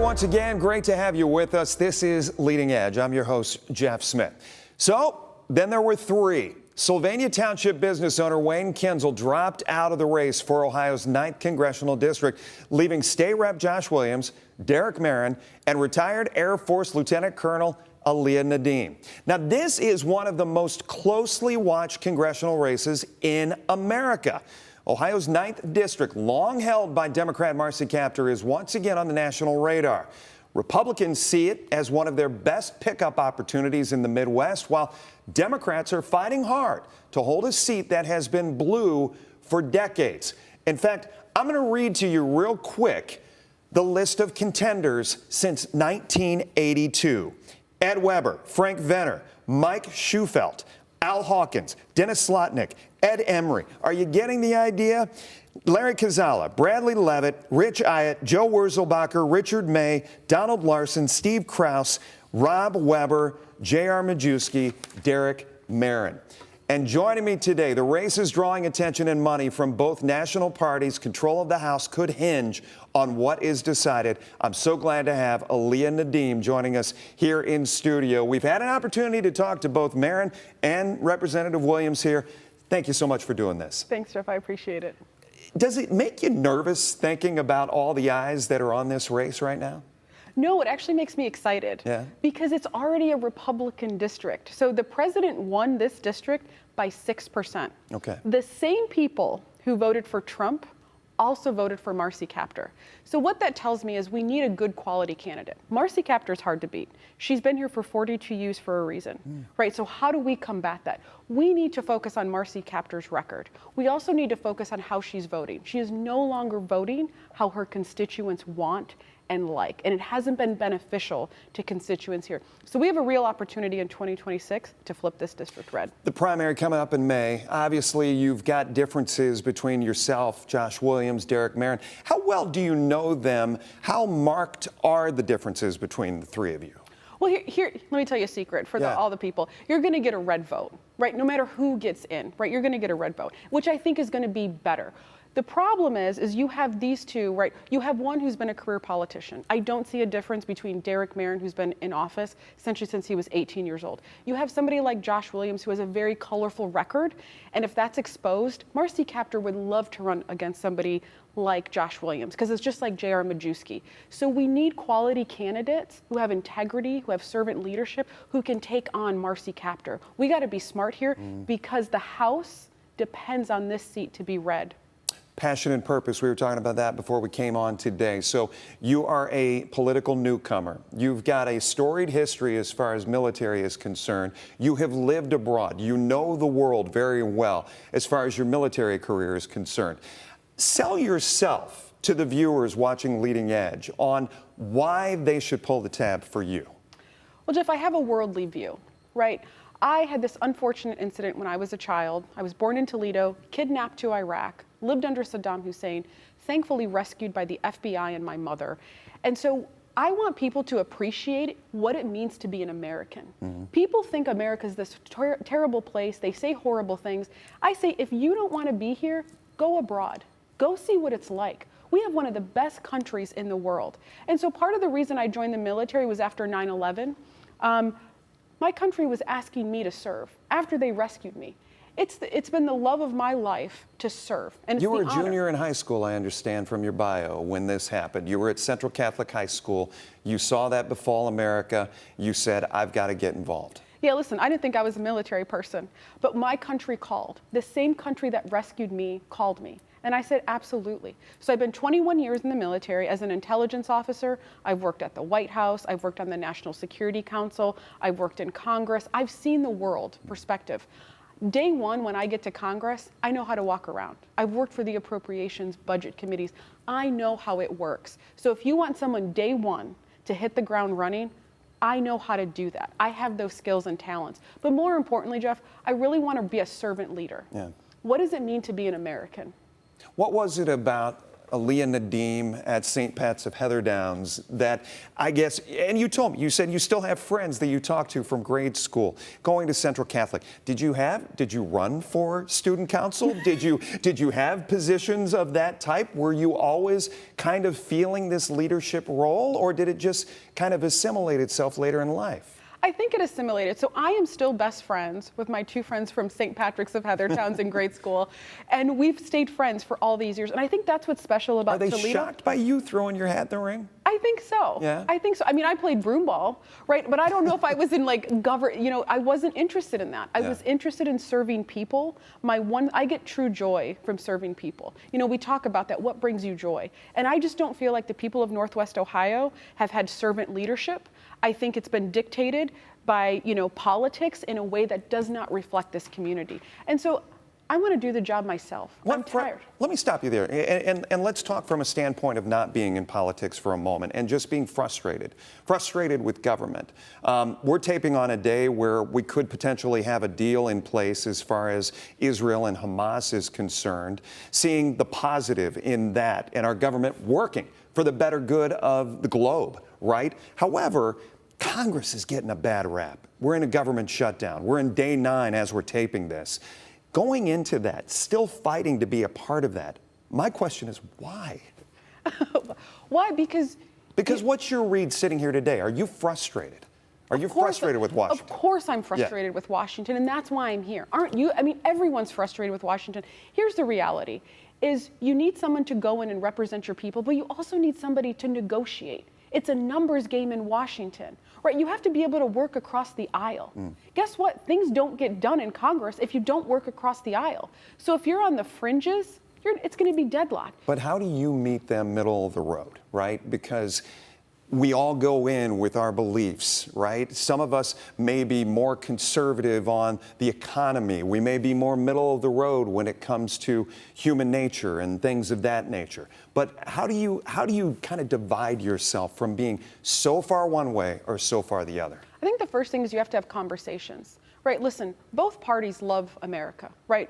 once again, great to have you with us. This is Leading Edge. I'm your host, Jeff Smith. So, then there were three. Sylvania Township business owner Wayne Kinzel dropped out of the race for Ohio's 9th Congressional District, leaving State Rep Josh Williams, Derek Marin, and retired Air Force Lieutenant Colonel Alea Nadeem. Now, this is one of the most closely watched congressional races in America. Ohio's 9th district, long held by Democrat Marcy Kaptur, is once again on the national radar. Republicans see it as one of their best pickup opportunities in the Midwest, while Democrats are fighting hard to hold a seat that has been blue for decades. In fact, I'm going to read to you real quick the list of contenders since 1982. Ed Weber, Frank Venner, Mike Schufelt, Al Hawkins, Dennis Slotnick, Ed Emery. Are you getting the idea? Larry Kazala, Bradley Levitt, Rich Iott, Joe Wurzelbacher, Richard May, Donald Larson, Steve Krause, Rob Weber, J.R. Majewski, Derek Marin. And joining me today, the race is drawing attention and money from both national parties. Control of the House could hinge on what is decided. I'm so glad to have Alea Nadeem joining us here in studio. We've had an opportunity to talk to both Marin and Representative Williams here. Thank you so much for doing this. Thanks, Jeff. I appreciate it. Does it make you nervous thinking about all the eyes that are on this race right now? No, it actually makes me excited because it's already a Republican district. So the president won this district by 6%. Okay. The same people who voted for Trump also voted for Marcy Kaptur. So what that tells me is we need a good quality candidate. Marcy Kaptur is hard to beat. She's been here for 42 years for a reason, right? So how do we combat that? We need to focus on Marcy Kaptur's record. We also need to focus on how she's voting. She is no longer voting how her constituents want and like, and it hasn't been beneficial to constituents here. So we have a real opportunity in 2026 to flip this district red. The primary coming up in May. Obviously, you've got differences between yourself, Josh Williams, Derek Marin. How well do you know them? How marked are the differences between the three of you? Well, here, let me tell you a secret for all the people. You're going to get a red vote, right? No matter who gets in, right? You're going to get a red vote, which I think is going to be better. The problem is you have these two, right? You have one who's been a career politician. I don't see a difference between Derek Marin, who's been in office essentially since he was 18 years old. You have somebody like Josh Williams, who has a very colorful record. And if that's exposed, Marcy Kaptur would love to run against somebody like Josh Williams, because it's just like J.R. Majewski. So we need quality candidates who have integrity, who have servant leadership, who can take on Marcy Kaptur. We got to be smart here because the House depends on this seat to be red. Passion and purpose, we were talking about that before we came on today. So you are a political newcomer. You've got a storied history as far as military is concerned. You have lived abroad. You know the world very well as far as your military career is concerned. Sell yourself to the viewers watching Leading Edge on why they should pull the tab for you. Well, Jeff, I have a worldly view, right? I had this unfortunate incident when I was a child. I was born in Toledo, kidnapped to Iraq, lived under Saddam Hussein, thankfully rescued by the FBI and my mother. And so I want people to appreciate what it means to be an American. People think America's this terrible place. They say horrible things. I say, if you don't want to be here, go abroad. Go see what it's like. We have one of the best countries in the world. And so part of the reason I joined the military was after 9/11. My country was asking me to serve after they rescued me. It's been the love of my life to serve. And you were a junior in high school, I understand from your bio, when this happened. You were at Central Catholic High School. You saw that befall America. You said, I've got to get involved. Yeah, listen, I didn't think I was a military person, but my country called. The same country that rescued me called me. And I said, absolutely. So I've been 21 years in the military as an intelligence officer. I've worked at the White House. I've worked on the National Security Council. I've worked in Congress. I've seen the world perspective. Day one, when I get to Congress, I know how to walk around. I've worked for the appropriations budget committees. I know how it works. So if you want someone day one to hit the ground running, I know how to do that. I have those skills and talents. But more importantly, Jeff, I really want to be a servant leader. Yeah. What does it mean to be an American? What was it about Alea Nadim at St. Pat's of Heatherdowns that I guess, and you told me, you said you still have friends that you talk to from grade school going to Central Catholic. Did you run for student council? Did you have positions of that type? Were you always kind of feeling this leadership role, or did it just kind of assimilate itself later in life? I think it assimilated. So I am still best friends with my two friends from St. Patrick's of Heathertowns in grade school. And we've stayed friends for all these years. And I think that's what's special about Toledo. Are they shocked by you throwing your hat in the ring? I think so. Yeah. I think so. I mean, I played broomball, right? But I don't know if I was in like I wasn't interested in that. I was interested in serving people. I get true joy from serving people. We talk about that. What brings you joy? And I just don't feel like the people of Northwest Ohio have had servant leadership. I think it's been dictated by, politics in a way that does not reflect this community. And so I want to do the job myself. I'm tired. Let me stop you there, and let's talk from a standpoint of not being in politics for a moment and just being frustrated with government. We're taping on a day where we could potentially have a deal in place as far as Israel and Hamas is concerned, seeing the positive in that and our government working for the better good of the globe, right? However, Congress is getting a bad rap. We're in a government shutdown. We're in day 9 as we're taping this. Going into that, still fighting to be a part of that, my question is why? Why? Because what's your read sitting here today? Are you frustrated? Are you frustrated with Washington? Of course I'm frustrated with Washington, and that's why I'm here. Aren't you? I mean, everyone's frustrated with Washington. Here's the reality, is you need someone to go in and represent your people, but you also need somebody to negotiate. It's a numbers game in Washington, right? You have to be able to work across the aisle. Guess what? Things don't get done in Congress if you don't work across the aisle. So if you're on the fringes, it's going to be deadlocked. But how do you meet them middle of the road, right? Because we all go in with our beliefs, right? Some of us may be more conservative on the economy. We may be more middle of the road when it comes to human nature and things of that nature. But how do you kind of divide yourself from being so far one way or so far the other? I think the first thing is you have to have conversations. Right, listen, both parties love America, right?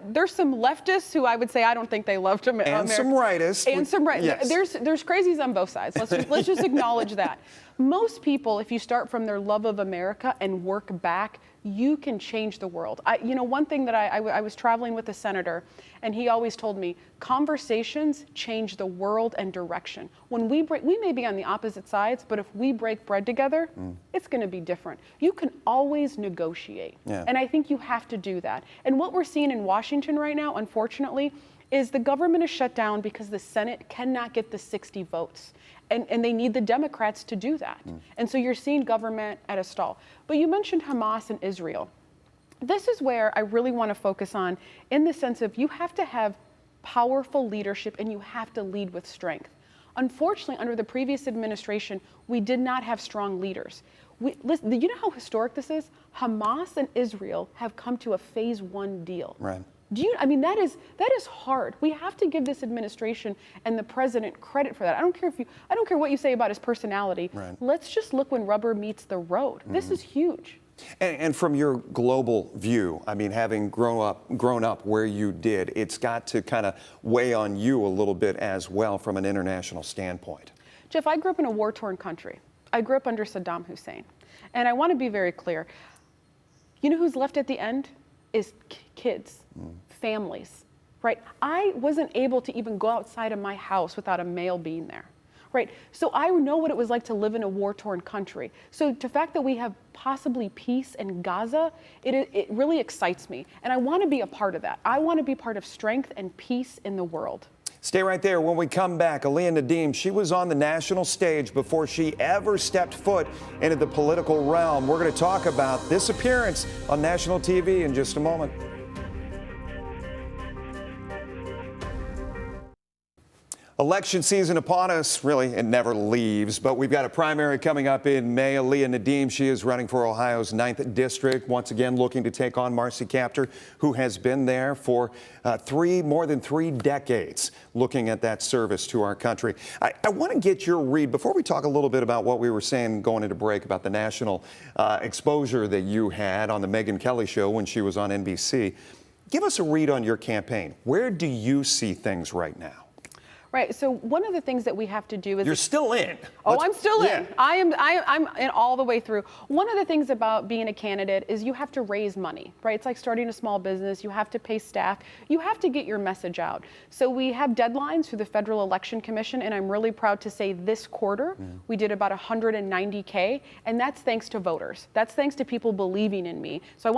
There's some leftists who I would say I don't think they loved America. And some rightists. And some rightists. Yes. There's crazies on both sides. Let's just acknowledge that. Most people, if you start from their love of America and work back, you can change the world. One thing that I was traveling with a senator, and he always told me, conversations change the world and direction. When we may be on the opposite sides, but if we break bread together, it's going to be different. You can always negotiate. Yeah. And I think you have to do that. And what we're seeing in Washington right now, unfortunately, is the government is shut down because the Senate cannot get the 60 votes. And they need the Democrats to do that. And so you're seeing government at a stall. But you mentioned Hamas and Israel. This is where I really want to focus on, in the sense of you have to have powerful leadership and you have to lead with strength. Unfortunately, under the previous administration, we did not have strong leaders. Listen, you know how historic this is? Hamas and Israel have come to a phase 1 deal. Right. That is hard. We have to give this administration and the president credit for that. I don't care what you say about his personality. Right. Let's just look when rubber meets the road. This is huge. And from your global view, having grown up where you did, it's got to kind of weigh on you a little bit as well from an international standpoint. Jeff, I grew up in a war-torn country. I grew up under Saddam Hussein. And I want to be very clear. You know who's left at the end? Is kids, families, right? I wasn't able to even go outside of my house without a male being there, right? So I know what it was like to live in a war-torn country. So the fact that we have possibly peace in Gaza, it really excites me. And I want to be a part of that. I want to be part of strength and peace in the world. Stay right there. When we come back, Alea Nadim, she was on the national stage before she ever stepped foot into the political realm. We're going to talk about this appearance on national TV in just a moment. Election season upon us. Really, it never leaves, but we've got a primary coming up in May. Alea Nadim, she is running for Ohio's 9th District, once again looking to take on Marcy Kaptur, who has been there for more than 3 decades, looking at that service to our country. I want to get your read, before we talk a little bit about what we were saying going into break about the national exposure that you had on the Megyn Kelly show when she was on NBC. Give us a read on your campaign. Where do you see things right now? Right. So one of the things that we have to do is You're still in. Oh, I'm still yeah. in. I'm in all the way through. One of the things about being a candidate is you have to raise money, right? It's like starting a small business. You have to pay staff. You have to get your message out. So we have deadlines through the Federal Election Commission, and I'm really proud to say this quarter we did about 190K, and that's thanks to voters. That's thanks to people believing in me. So I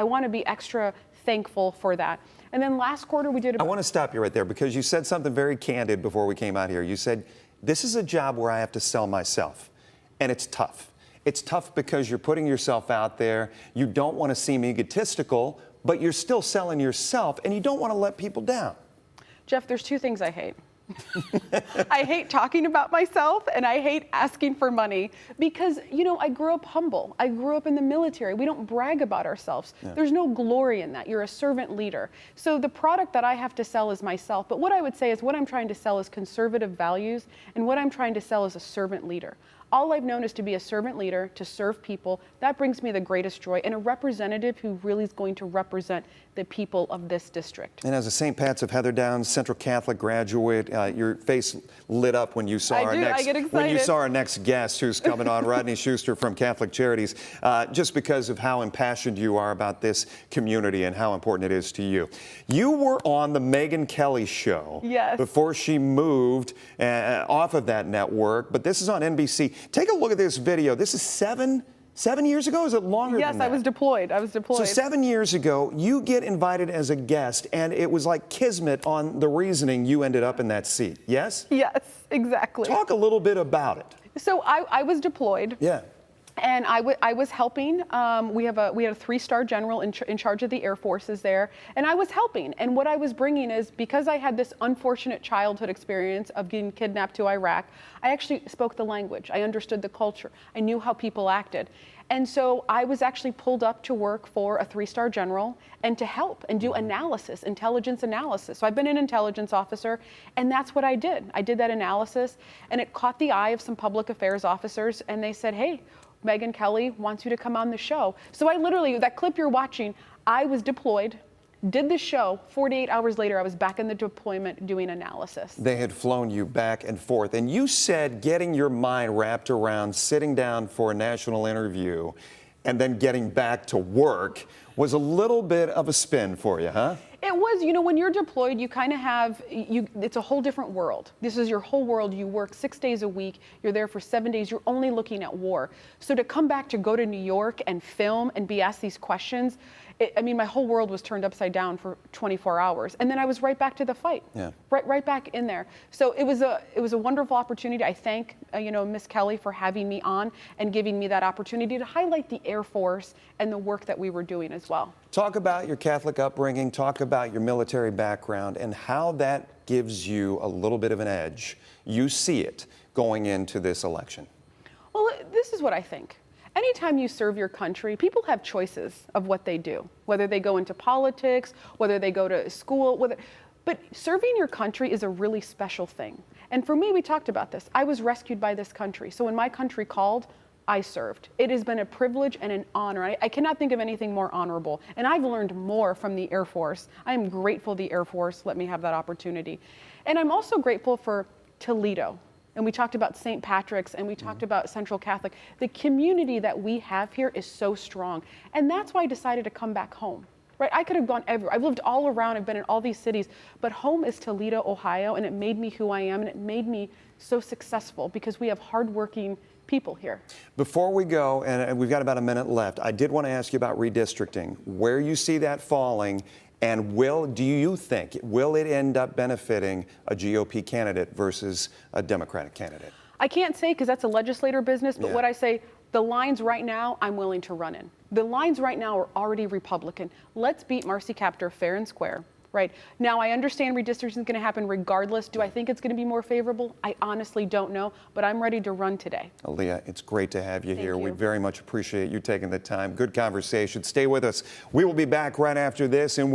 want to be extra thankful for that. And then last quarter we did about... I want to stop you right there because you said something very candid before we came out here. You said, this is a job where I have to sell myself, and it's tough. It's tough because you're putting yourself out there. You don't want to seem egotistical, but you're still selling yourself, and you don't want to let people down. Jeff, there's two things I hate. I hate talking about myself, and I hate asking for money because, you know, I grew up humble. I grew up in the military. We don't brag about ourselves. Yeah. There's no glory in that. You're a servant leader. So the product that I have to sell is myself. But what I would say is what I'm trying to sell is conservative values, and what I'm trying to sell is a servant leader. All I've known is to be a servant leader, to serve people. That brings me the greatest joy, and a representative who really is going to represent the people of this district. And as a St. Pat's of Heather Downs Central Catholic graduate, your face lit up when you saw our next guest, who's coming on, Rodney Schuster from Catholic Charities, just because of how impassioned you are about this community and how important it is to you. You were on the Megyn Kelly show before she moved off of that network, but this is on NBC. Take a look at this video. This is seven years ago? Is it longer than that? Yes, I was deployed. So 7 years ago, you get invited as a guest, and it was like kismet on the reasoning you ended up in that seat. Yes? Yes, exactly. Talk a little bit about it. So I was deployed. Yeah. And I was helping. We had a 3-star general in charge of the Air Forces there, and I was helping. And what I was bringing is, because I had this unfortunate childhood experience of getting kidnapped to Iraq, I actually spoke the language. I understood the culture. I knew how people acted. And so I was actually pulled up to work for a 3-star general and to help and do analysis, intelligence analysis. So I've been an intelligence officer, and that's what I did. I did that analysis, and it caught the eye of some public affairs officers, and they said, hey, Megyn Kelly wants you to come on the show. So I literally, that clip you're watching, I was deployed, did the show. 48 hours later, I was back in the deployment doing analysis. They had flown you back and forth. And you said getting your mind wrapped around sitting down for a national interview and then getting back to work was a little bit of a spin for you, huh? It was. You know, when you're deployed, you kind of have, it's a whole different world. This is your whole world. You work 6 days a week. You're there for 7 days. You're only looking at war. So to come back to go to New York and film and be asked these questions, I mean, my whole world was turned upside down for 24 hours. And then I was right back to the fight. Yeah. Right back in there. So it was a wonderful opportunity. I thank, Miss Kelly for having me on and giving me that opportunity to highlight the Air Force and the work that we were doing as well. Talk about your Catholic upbringing, talk about your military background, and how that gives you a little bit of an edge. You see it going into this election. Well, this is what I think. Anytime you serve your country, people have choices of what they do, whether they go into politics, whether they go to school, but serving your country is a really special thing. And for me, we talked about this. I was rescued by this country. So when my country called, I served. It has been a privilege and an honor. I cannot think of anything more honorable. And I've learned more from the Air Force. I am grateful the Air Force let me have that opportunity. And I'm also grateful for Toledo. And we talked about St. Patrick's, and we talked about Central Catholic. The community that we have here is so strong. And that's why I decided to come back home. Right? I could have gone everywhere. I've lived all around. I've been in all these cities. But home is Toledo, Ohio, and it made me who I am, and it made me so successful because we have hardworking people here. Before we go, and we've got about a minute left, I did want to ask you about redistricting, where you see that falling, and do you think, will it end up benefiting a GOP candidate versus a Democratic candidate? I can't say because that's a legislator business, but what I say, the lines right now, I'm willing to run in. The lines right now are already Republican. Let's beat Marcy Kaptur fair and square. Right. Now, I understand redistricting is going to happen regardless. Do I think it's going to be more favorable? I honestly don't know, but I'm ready to run today. Alea, it's great to have you here. Thank you. We very much appreciate you taking the time. Good conversation. Stay with us. We will be back right after this. And